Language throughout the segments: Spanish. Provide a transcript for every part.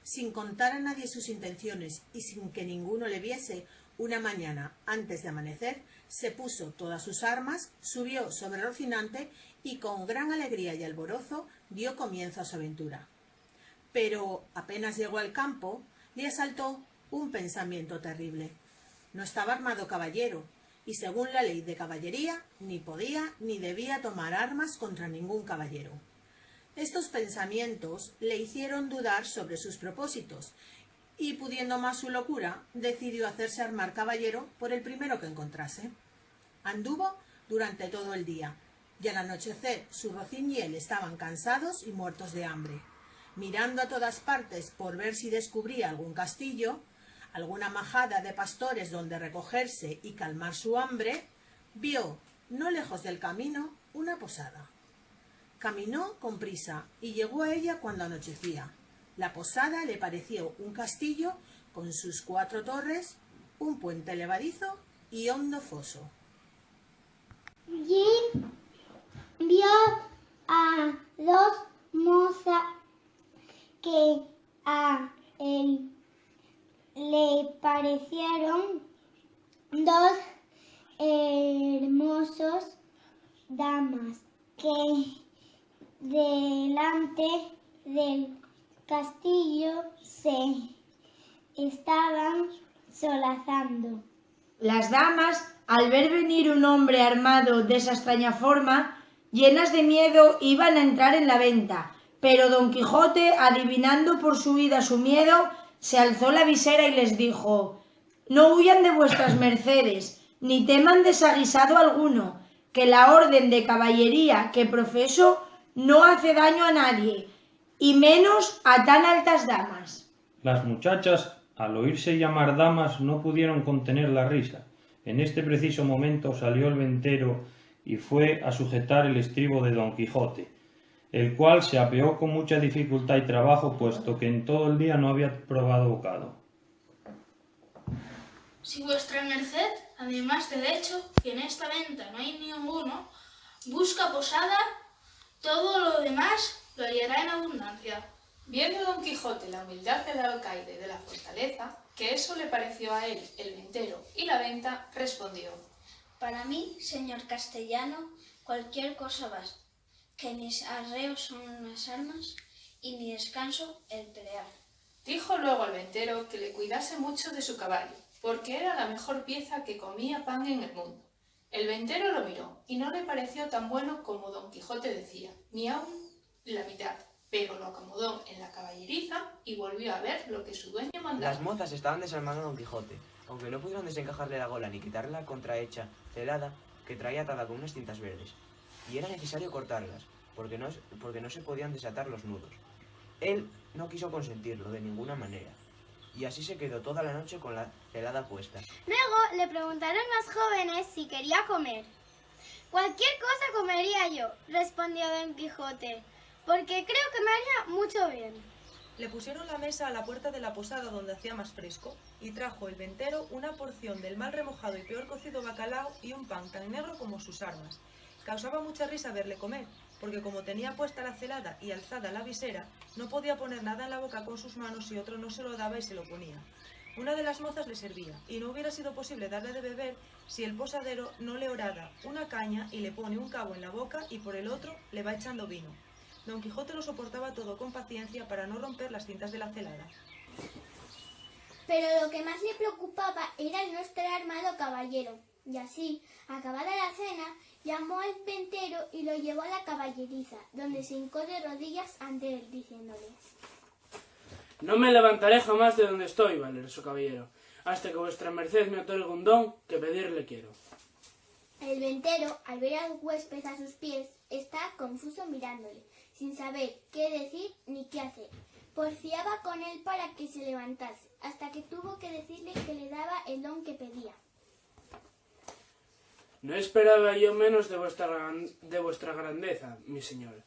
sin contar a nadie sus intenciones y sin que ninguno le viese, una mañana antes de amanecer, se puso todas sus armas, subió sobre Rocinante y con gran alegría y alborozo dio comienzo a su aventura. Pero apenas llegó al campo, le asaltó un pensamiento terrible. No estaba armado caballero, y según la ley de caballería, ni podía ni debía tomar armas contra ningún caballero. Estos pensamientos le hicieron dudar sobre sus propósitos, y pudiendo más su locura, decidió hacerse armar caballero por el primero que encontrase. Anduvo durante todo el día, y al anochecer su rocín y él estaban cansados y muertos de hambre. Mirando a todas partes por ver si descubría algún castillo, alguna majada de pastores donde recogerse y calmar su hambre, vio, no lejos del camino, una posada. Caminó con prisa y llegó a ella cuando anochecía. La posada le pareció un castillo con sus 4 torres, un puente levadizo y hondo foso. Y vio a 2 mozas que a él le parecieron 2 hermosos damas que delante del castillo se estaban solazando. Las damas, al ver venir un hombre armado de esa extraña forma, llenas de miedo, iban a entrar en la venta, pero Don Quijote, adivinando por su vida su miedo, se alzó la visera y les dijo: «No huyan de vuestras mercedes, ni teman desaguisado alguno, que la orden de caballería que profeso no hace daño a nadie, y menos a tan altas damas». Las muchachas, al oírse llamar damas, no pudieron contener la risa. En este preciso momento salió el ventero y fue a sujetar el estribo de Don Quijote, el cual se apeó con mucha dificultad y trabajo, puesto que en todo el día no había probado bocado. Si vuestra merced, además del hecho que en esta venta no hay ninguno, busca posada, todo lo demás lo hallará en abundancia. Viendo Don Quijote la humildad del alcaide de la fortaleza, que eso le pareció a él, el ventero y la venta, respondió: Para mí, señor castellano, cualquier cosa basta, que mis arreos son las armas y mi descanso el pelear. Dijo luego al ventero que le cuidase mucho de su caballo, porque era la mejor pieza que comía pan en el mundo. El ventero lo miró y no le pareció tan bueno como Don Quijote decía, ni aun la mitad, pero lo acomodó en la caballeriza y volvió a ver lo que su dueño mandaba. Las mozas estaban desarmando a Don Quijote, aunque no pudieron desencajarle la gola ni quitarle la contrahecha celada que traía atada con unas cintas verdes, y era necesario cortarlas, porque no se podían desatar los nudos. Él no quiso consentirlo de ninguna manera, y así se quedó toda la noche con la celada puesta. Luego le preguntaron los jóvenes si quería comer. Cualquier cosa comería yo, respondió Don Quijote, porque creo que me haría mucho bien. Le pusieron la mesa a la puerta de la posada donde hacía más fresco, y trajo el ventero una porción del mal remojado y peor cocido bacalao y un pan tan negro como sus armas. Causaba mucha risa verle comer, porque como tenía puesta la celada y alzada la visera, no podía poner nada en la boca con sus manos si otro no se lo daba y se lo ponía. Una de las mozas le servía, y no hubiera sido posible darle de beber si el posadero no le horada una caña y le pone un cabo en la boca y por el otro le va echando vino. Don Quijote lo soportaba todo con paciencia para no romper las cintas de la celada. Pero lo que más le preocupaba era el no estar armado caballero, y así, acabada la cena, llamó al ventero y lo llevó a la caballeriza, donde se hincó de rodillas ante él, diciéndole: No me levantaré jamás de donde estoy, valeroso caballero, hasta que vuestra merced me otorgue un don que pedirle quiero. El ventero, al ver al huésped a sus pies, está confuso mirándole, sin saber qué decir ni qué hacer. Porfiaba con él para que se levantase, hasta que tuvo que decirle que le daba el don que pedía. No esperaba yo menos de vuestra grandeza, mi señor,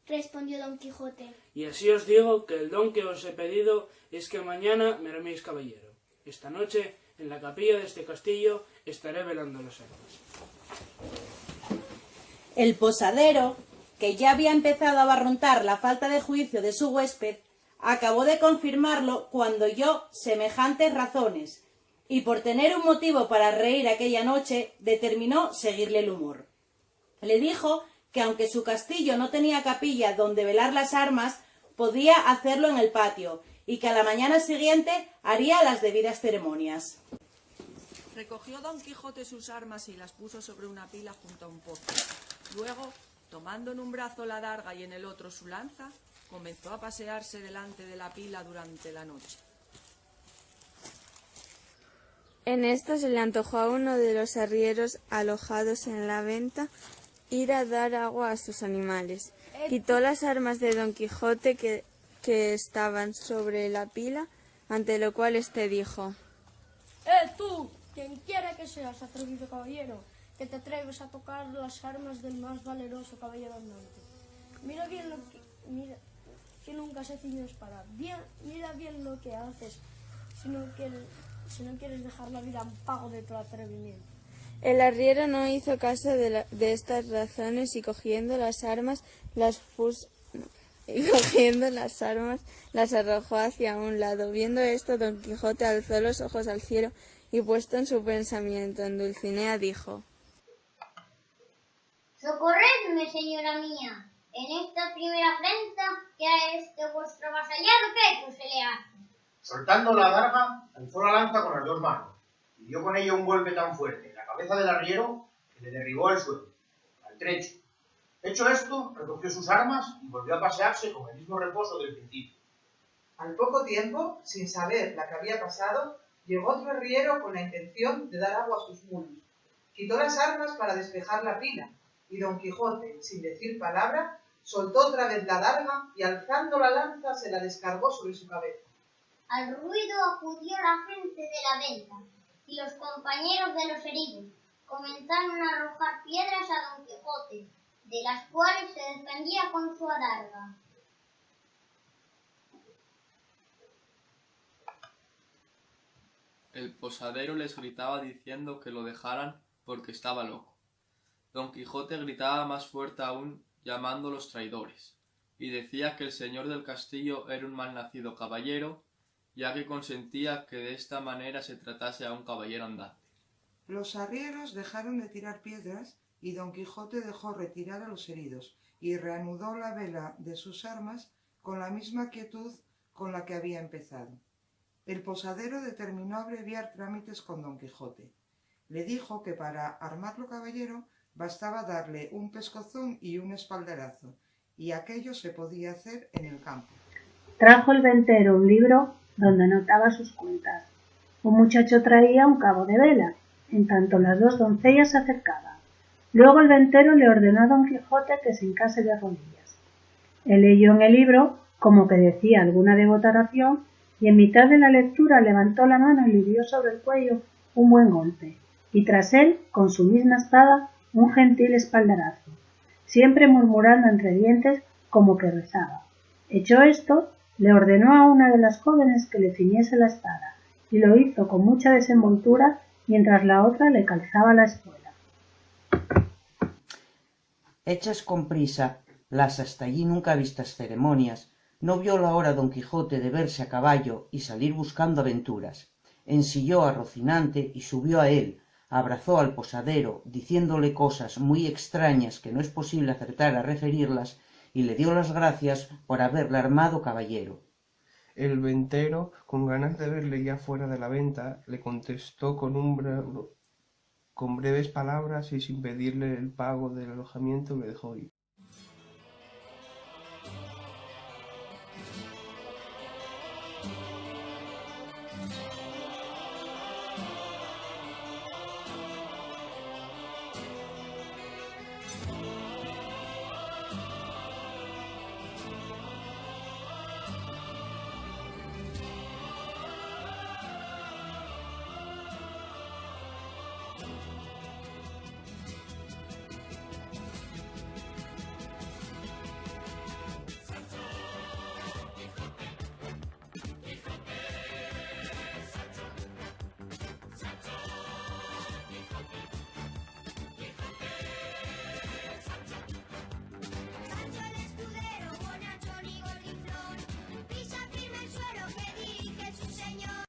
respondió Don Quijote. y así os digo que el don que os he pedido es que mañana me arméis caballero. Esta noche, en la capilla de este castillo, estaré velando las armas. El posadero, que ya había empezado a barruntar la falta de juicio de su huésped, acabó de confirmarlo cuando oyó semejantes razones, y por tener un motivo para reír aquella noche, determinó seguirle el humor. Le dijo que aunque su castillo no tenía capilla donde velar las armas, podía hacerlo en el patio, y que a la mañana siguiente haría las debidas ceremonias. Recogió Don Quijote sus armas y las puso sobre una pila junto a un pozo. Luego, tomando en un brazo la adarga y en el otro su lanza, comenzó a pasearse delante de la pila durante la noche. En esto se le antojó a uno de los arrieros alojados en la venta ir a dar agua a sus animales. Quitó las armas de Don Quijote que estaban sobre la pila, ante lo cual éste dijo: tú, quien quiera que seas, atrevido caballero, que te atreves a tocar las armas del más valeroso caballero andante. Mira bien que nunca se ciñe espada. Mira bien lo que haces, si no quieres dejar la vida en pago de tu atrevimiento. El arriero no hizo caso de estas razones y cogiendo las armas las arrojó hacia un lado. Viendo esto, Don Quijote alzó los ojos al cielo y, puesto en su pensamiento en Dulcinea, dijo: Socorredme, señora mía, en esta primera afrenta que a este vuestro vasallado pecho se le hace. Soltando la adarga, alzó la lanza con las dos manos y dio con ella un golpe tan fuerte en la cabeza del arriero que le derribó al suelo, al trecho. Hecho esto, recogió sus armas y volvió a pasearse con el mismo reposo del principio. Al poco tiempo, sin saber la que había pasado, llegó otro arriero con la intención de dar agua a sus mulos. Quitó las armas para despejar la pila, y Don Quijote, sin decir palabra, soltó otra vez la adarga y, alzando la lanza, se la descargó sobre su cabeza. Al ruido acudió la gente de la venta, y los compañeros de los heridos comenzaron a arrojar piedras a Don Quijote, de las cuales se defendía con su adarga. El posadero les gritaba diciendo que lo dejaran porque estaba loco. Don Quijote gritaba más fuerte aún, llamándolos traidores, y decía que el señor del castillo era un mal nacido caballero, ya que consentía que de esta manera se tratase a un caballero andante. Los arrieros dejaron de tirar piedras y Don Quijote dejó retirar a los heridos y reanudó la vela de sus armas con la misma quietud con la que había empezado. El posadero determinó abreviar trámites con Don Quijote. Le dijo que para armarlo caballero bastaba darle un pescozón y un espaldarazo, y aquello se podía hacer en el campo. Trajo el ventero un libro donde anotaba sus cuentas. Un muchacho traía un cabo de vela, en tanto las dos doncellas se acercaban. Luego el ventero le ordenó a Don Quijote que se hincase de rodillas. Él leyó en el libro como que decía alguna devota oración, y en mitad de la lectura levantó la mano y le dio sobre el cuello un buen golpe, y tras él, con su misma espada, un gentil espaldarazo, siempre murmurando entre dientes como que rezaba. Hecho esto, le ordenó a una de las jóvenes que le ciñese la espada, y lo hizo con mucha desenvoltura mientras la otra le calzaba la espuela. Hechas con prisa las hasta allí nunca vistas ceremonias, no vio la hora Don Quijote de verse a caballo y salir buscando aventuras. Ensilló a Rocinante y subió a él, abrazó al posadero, diciéndole cosas muy extrañas que no es posible acertar a referirlas, y le dio las gracias por haberle armado caballero. El ventero, con ganas de verle ya fuera de la venta, le contestó con breves palabras y sin pedirle el pago del alojamiento le dejó ir.